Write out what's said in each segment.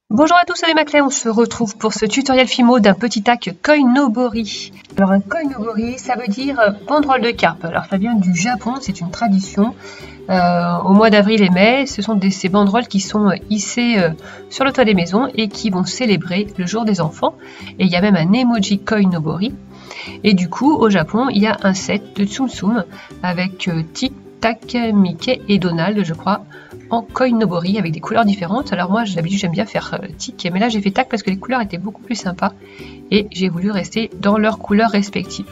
Bonjour à tous, c'est Maclay, on se retrouve pour ce tutoriel Fimo d'un petit tac Koinobori. Alors un Koinobori, ça veut dire banderole de carpe. Alors ça vient du Japon, c'est une tradition. Au mois d'avril et mai, ce sont ces banderoles qui sont hissées sur le toit des maisons et qui vont célébrer le jour des enfants. Et il y a même un emoji Koinobori. Et du coup, au Japon, il y a un set de Tsum Tsum avec Tic Tac, Mickey et Donald, je crois, en Koinobori avec des couleurs différentes. Alors moi d'habitude j'aime bien faire tic, mais là j'ai fait tac parce que les couleurs étaient beaucoup plus sympas et j'ai voulu rester dans leurs couleurs respectives.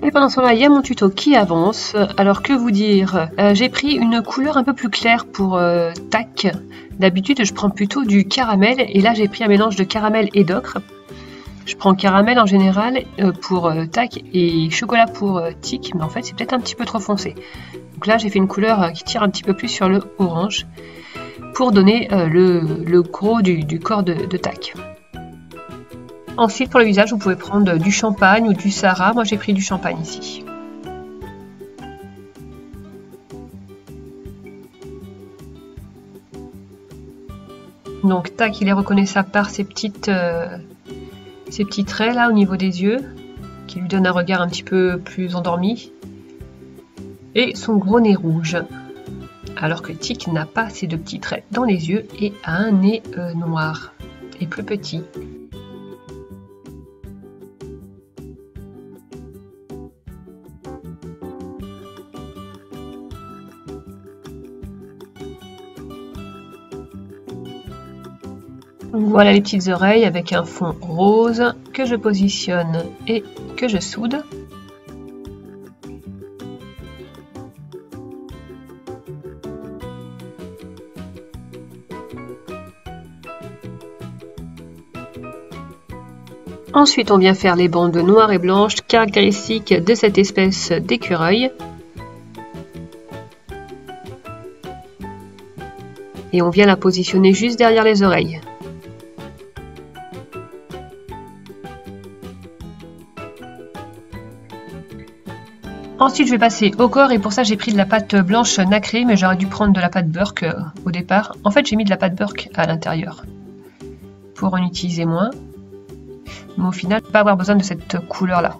Et pendant ce temps-là, il y a mon tuto qui avance. Alors que vous dire, j'ai pris une couleur un peu plus claire pour tac. D'habitude je prends plutôt du caramel et là j'ai pris un mélange de caramel et d'ocre. Je prends caramel en général pour tac et chocolat pour tic, mais en fait c'est peut-être un petit peu trop foncé. Donc là j'ai fait une couleur qui tire un petit peu plus sur le orange pour donner le gros du corps de tac. Ensuite pour le visage vous pouvez prendre du champagne ou du Sahara, moi j'ai pris du champagne ici. Donc tac, il est reconnaissable par ces petits traits là au niveau des yeux qui lui donnent un regard un petit peu plus endormi. Et son gros nez rouge, alors que Tic n'a pas ces deux petits traits dans les yeux et a un nez noir et plus petit. Voilà les petites oreilles avec un fond rose que je positionne et que je soude. Ensuite, on vient faire les bandes noires et blanches caractéristiques de cette espèce d'écureuil. Et on vient la positionner juste derrière les oreilles. Ensuite, je vais passer au corps et pour ça, j'ai pris de la pâte blanche nacrée, mais j'aurais dû prendre de la pâte Burke au départ. En fait, j'ai mis de la pâte Burke à l'intérieur pour en utiliser moins. Mais au final, pas avoir besoin de cette couleur-là.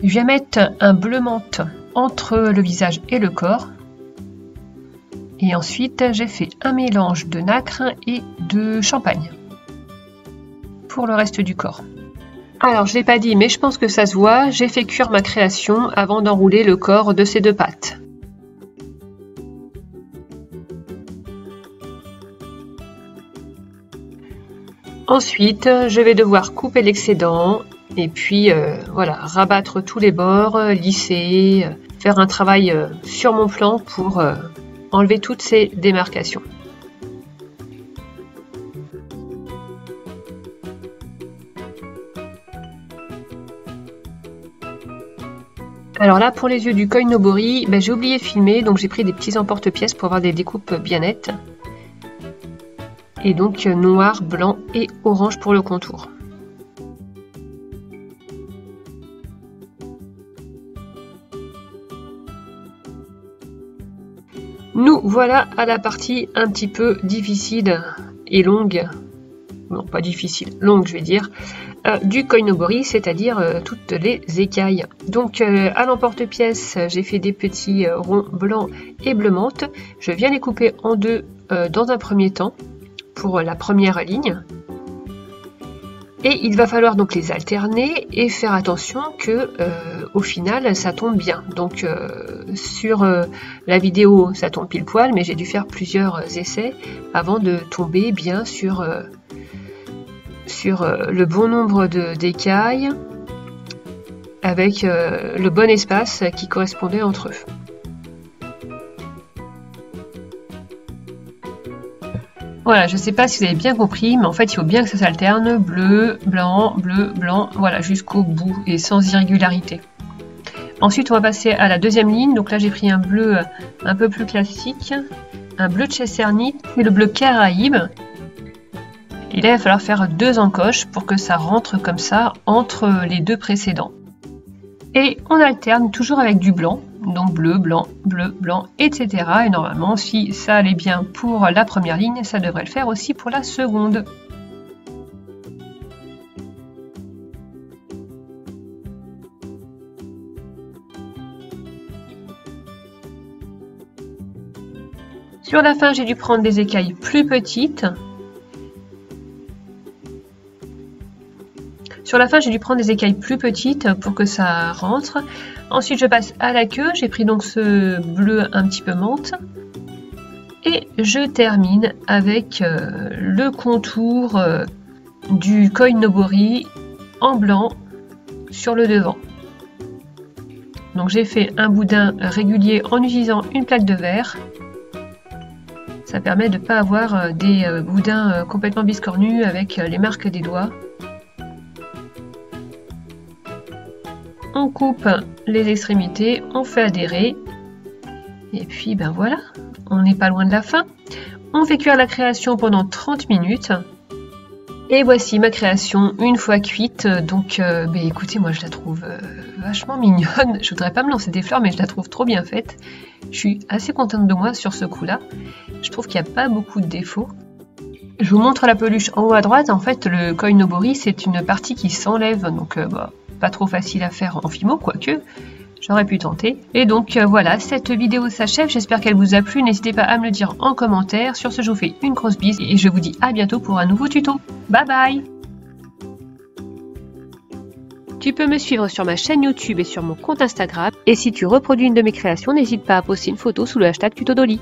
Je viens mettre un bleu menthe entre le visage et le corps. Et ensuite, j'ai fait un mélange de nacre et de champagne pour le reste du corps. Alors, je ne l'ai pas dit, mais je pense que ça se voit, j'ai fait cuire ma création avant d'enrouler le corps de ces deux pattes. Ensuite, je vais devoir couper l'excédent et puis voilà, rabattre tous les bords, lisser, faire un travail sur mon plan pour enlever toutes ces démarcations. Alors là, pour les yeux du Koinobori, j'ai oublié de filmer, donc j'ai pris des petits emporte-pièces pour avoir des découpes bien nettes. Et donc noir, blanc et orange pour le contour. Nous voilà à la partie un petit peu difficile et longue, non pas difficile, longue je vais dire, du Koinobori, c'est-à-dire toutes les écailles. Donc à l'emporte-pièce, j'ai fait des petits ronds blancs et bleu menthe. Je viens les couper en deux dans un premier temps pour la première ligne. Et il va falloir donc les alterner et faire attention que au final ça tombe bien. Donc sur la vidéo ça tombe pile poil, mais j'ai dû faire plusieurs essais avant de tomber bien sur le bon nombre d'écailles avec le bon espace qui correspondait entre eux. Voilà, je ne sais pas si vous avez bien compris, mais en fait il faut bien que ça s'alterne, bleu, blanc, voilà, jusqu'au bout et sans irrégularité. Ensuite on va passer à la deuxième ligne, donc là j'ai pris un bleu un peu plus classique, un bleu de chez Cernit et le bleu Caraïbe. Et là il va falloir faire deux encoches pour que ça rentre comme ça entre les deux précédents. Et on alterne toujours avec du blanc, Donc bleu, blanc, etc. Et normalement, si ça allait bien pour la première ligne, ça devrait le faire aussi pour la seconde. Sur la fin, j'ai dû prendre des écailles plus petites. Pour que ça rentre. Ensuite, je passe à la queue. J'ai pris donc ce bleu un petit peu menthe. Et je termine avec le contour du Koinobori en blanc sur le devant. Donc j'ai fait un boudin régulier en utilisant une plaque de verre. Ça permet de ne pas avoir des boudins complètement biscornus avec les marques des doigts. On coupe les extrémités, on fait adhérer. Et puis ben voilà, on n'est pas loin de la fin. On fait cuire la création pendant 30 minutes. Et voici ma création une fois cuite. Donc écoutez, moi je la trouve vachement mignonne. Je voudrais pas me lancer des fleurs, mais je la trouve trop bien faite. Je suis assez contente de moi sur ce coup-là. Je trouve qu'il n'y a pas beaucoup de défauts. Je vous montre la peluche en haut à droite. En fait, le Koinobori, c'est une partie qui s'enlève. Donc pas trop facile à faire en Fimo, quoique j'aurais pu tenter. Et donc voilà, cette vidéo s'achève. J'espère qu'elle vous a plu. N'hésitez pas à me le dire en commentaire. Sur ce, je vous fais une grosse bise et je vous dis à bientôt pour un nouveau tuto. Bye bye! Tu peux me suivre sur ma chaîne YouTube et sur mon compte Instagram. Et si tu reproduis une de mes créations, n'hésite pas à poster une photo sous le hashtag TutoDolly.